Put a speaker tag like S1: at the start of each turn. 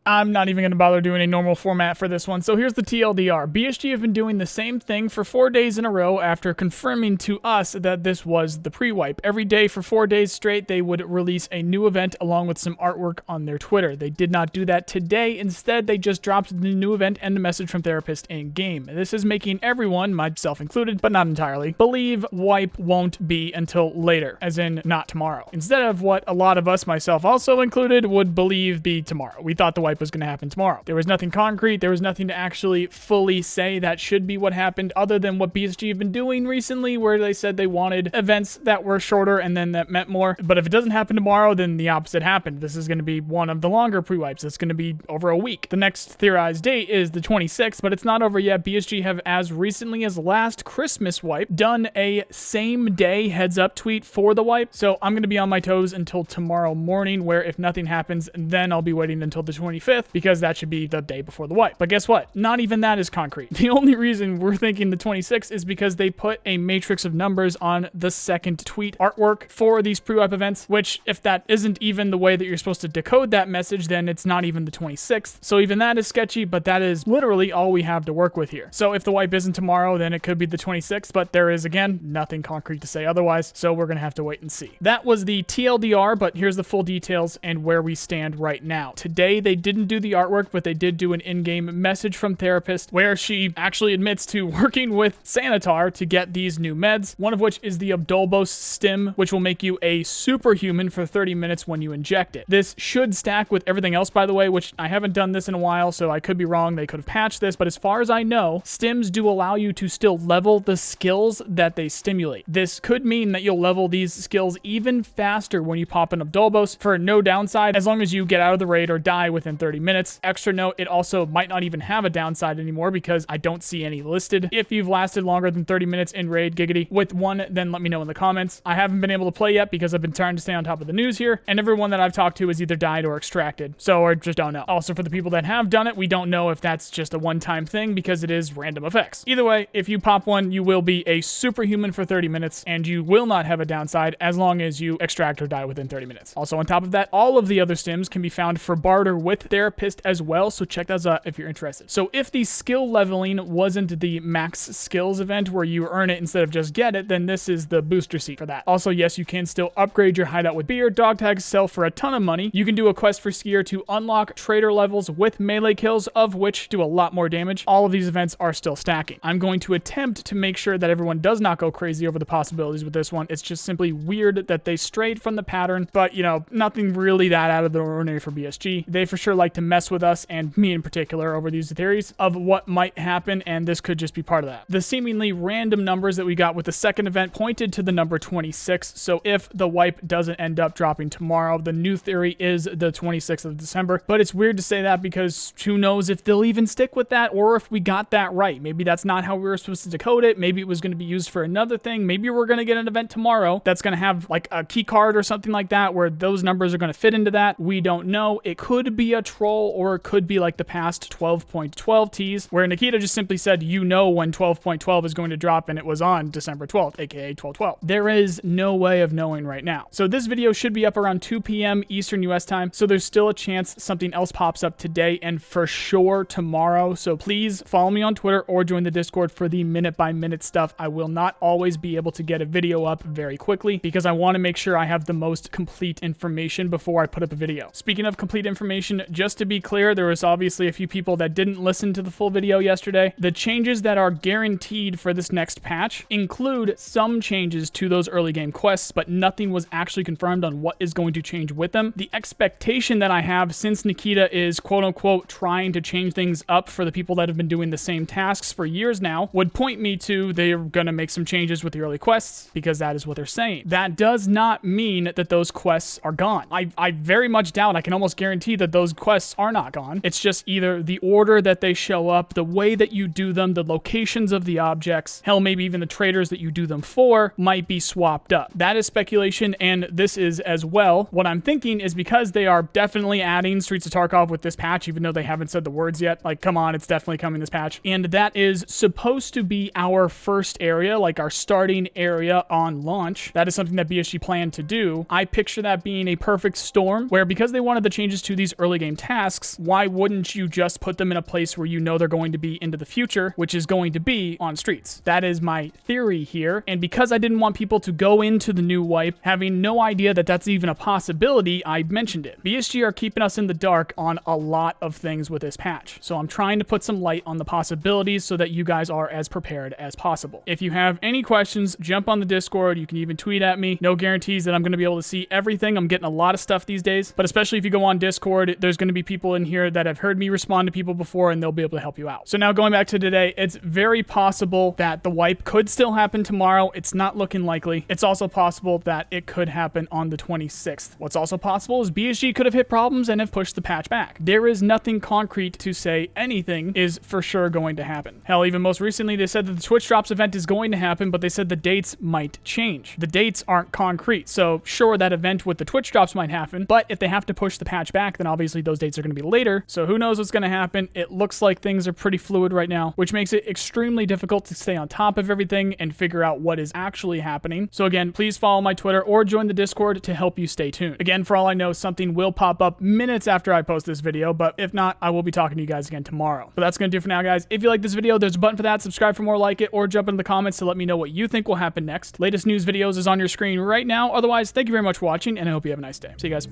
S1: I'm not even going to bother doing a normal format for this one. So here's the TLDR. BSG have been doing the same thing for 4 days in a row after confirming to us that this was the pre-wipe. Every day for 4 days straight, they would release a new event along with some artwork on their Twitter. They did not do that today. Instead, they just dropped the new event and a message from Therapist in game. This is making everyone, myself included, but not entirely, believe wipe won't be until later, as in not tomorrow. Instead of what a lot of us, myself also included, would believe be tomorrow. We thought the wipe was going to happen tomorrow. There was nothing concrete. There was nothing to actually fully say that should be what happened other than what BSG have been doing recently, where they said they wanted events that were shorter and then that meant more. But if it doesn't happen tomorrow, then the opposite happened. This is going to be one of the longer pre-wipes. It's going to be over a week. The next theorized date is the 26th, but it's not over yet. BSG have, as recently as last Christmas wipe, done a same day heads up tweet for the wipe. So I'm going to be on my toes until tomorrow morning, where if nothing happens, then I'll be waiting until the 25th, because that should be the day before the wipe. But guess what? Not even that is concrete. The only reason we're thinking the 26th is because they put a matrix of numbers on the second tweet artwork for these pre-wipe events, which if that isn't even the way that you're supposed to decode that message, then it's not even the 26th. So even that is sketchy, but that is literally all we have to work with here. So if the wipe isn't tomorrow, then it could be the 26th, but there is, again, nothing concrete to say otherwise, so we're going to have to wait and see. That was the TLDR, but here's the full details and where we stand right now. Today, they didn't do the artwork, but they did do an in-game message from Therapist where she actually admits to working with Sanitar to get these new meds, one of which is the obdolbos stim, which will make you a superhuman for 30 minutes when you inject it. This should stack with everything else, by the way, which I haven't done this in a while, so I could be wrong. They could have patched this, but as far as I know, stims do allow you to still level the skills that they stimulate. This could mean that you'll level these skills even faster when you pop an obdolbos for no downside, as long as you get out of the raid or die within 30 minutes. Extra note, it also might not even have a downside anymore because I don't see any listed. If you've lasted longer than 30 minutes in raid, giggity, with one, then let me know in the comments. I haven't been able to play yet because I've been trying to stay on top of the news here, and everyone that I've talked to has either died or extracted, so I just don't know. Also, for the people that have done it, we don't know if that's just a one-time thing because it is random effects. Either way, if you pop one, you will be a superhuman for 30 minutes, and you will not have a downside as long as you extract or die within 30 minutes. Also, on top of that, all of the other stims can be found for barter with Therapist as well, so check those out if you're interested. So if the skill leveling wasn't the max skills event where you earn it instead of just get it, then this is the booster seat for that. Also, yes, you can still upgrade your hideout with beer. Dog tags sell for a ton of money. You can do a quest for skier to unlock trader levels with melee kills, of which do a lot more damage. All of these events are still stacking. I'm going to attempt to make sure that everyone does not go crazy over the possibilities with this one. It's just simply weird that they strayed from the pattern, but you know, nothing really that out of the ordinary for BSG. They for sure like to mess with us, and me in particular, over these theories of what might happen, and this could just be part of that. The seemingly random numbers that we got with the second event pointed to the number 26, so if the wipe doesn't end up dropping tomorrow, the new theory is the 26th of December, but it's weird to say that because who knows if they'll even stick with that, or if we got that right. Maybe that's not how we were supposed to decode it. Maybe it was going to be used for another thing. Maybe we're going to get an event tomorrow that's going to have like a key card or something like that where those numbers are going to fit into that. We don't know. It could be a troll, or it could be like the past 12.12 teas where Nikita just simply said, you know, when 12.12 is going to drop, and it was on December 12th, aka 12/12. There is no way of knowing right now. So this video should be up around 2 p.m. Eastern US time, so there's still a chance something else pops up today and for sure tomorrow. So please follow me on Twitter or join the Discord for the minute-by-minute stuff. I will not always be able to get a video up very quickly because I want to make sure I have the most complete information before I put up a video. Speaking of complete information, just to be clear, there was obviously a few people that didn't listen to the full video yesterday. The changes that are guaranteed for this next patch include some changes to those early game quests, but nothing was actually confirmed on what is going to change with them. The expectation that I have, since Nikita is quote-unquote trying to change things up for the people that have been doing the same tasks for years now, would point me to they're going to make some changes with the early quests, because that is what they're saying. That does not mean that those quests are gone. I very much doubt, I can almost guarantee that those quests are not gone. It's just either the order that they show up, the way that you do them, the locations of the objects, hell, maybe even the traders that you do them for might be swapped up. That is speculation, and this is as well. What I'm thinking is because they are definitely adding Streets of Tarkov with this patch, even though they haven't said the words yet, like, come on, it's definitely coming this patch. And that is supposed to be our first area, like our starting area on launch. That is something that BSG planned to do. I picture that being a perfect storm where, because they wanted the changes to these early game doing tasks, why wouldn't you just put them in a place where you know they're going to be into the future, which is going to be on streets? That is my theory here. And because I didn't want people to go into the new wipe having no idea that that's even a possibility, I mentioned it. BSG are keeping us in the dark on a lot of things with this patch. So I'm trying to put some light on the possibilities so that you guys are as prepared as possible. If you have any questions, jump on the Discord. You can even tweet at me. No guarantees that I'm going to be able to see everything. I'm getting a lot of stuff these days, but especially if you go on Discord, there's going to be people in here that have heard me respond to people before, and they'll be able to help you out. So now going back to today, it's very possible that the wipe could still happen tomorrow. It's not looking likely. It's also possible that it could happen on the 26th. What's also possible is BSG could have hit problems and have pushed the patch back. There is nothing concrete to say anything is for sure going to happen. Hell, even most recently, they said that the Twitch Drops event is going to happen, but they said the dates might change. The dates aren't concrete. So sure, that event with the Twitch Drops might happen, but if they have to push the patch back, then obviously those dates are going to be later. So who knows what's going to happen? It looks like things are pretty fluid right now, which makes it extremely difficult to stay on top of everything and figure out what is actually happening. So again, please follow my Twitter or join the Discord to help you stay tuned. Again, for all I know, something will pop up minutes after I post this video, but if not, I will be talking to you guys again tomorrow. But that's going to do it for now, guys. If you like this video, there's a button for that. Subscribe for more like it, or jump into the comments to let me know what you think will happen next. Latest news videos is on your screen right now. Otherwise, thank you very much for watching, and I hope you have a nice day. See you guys.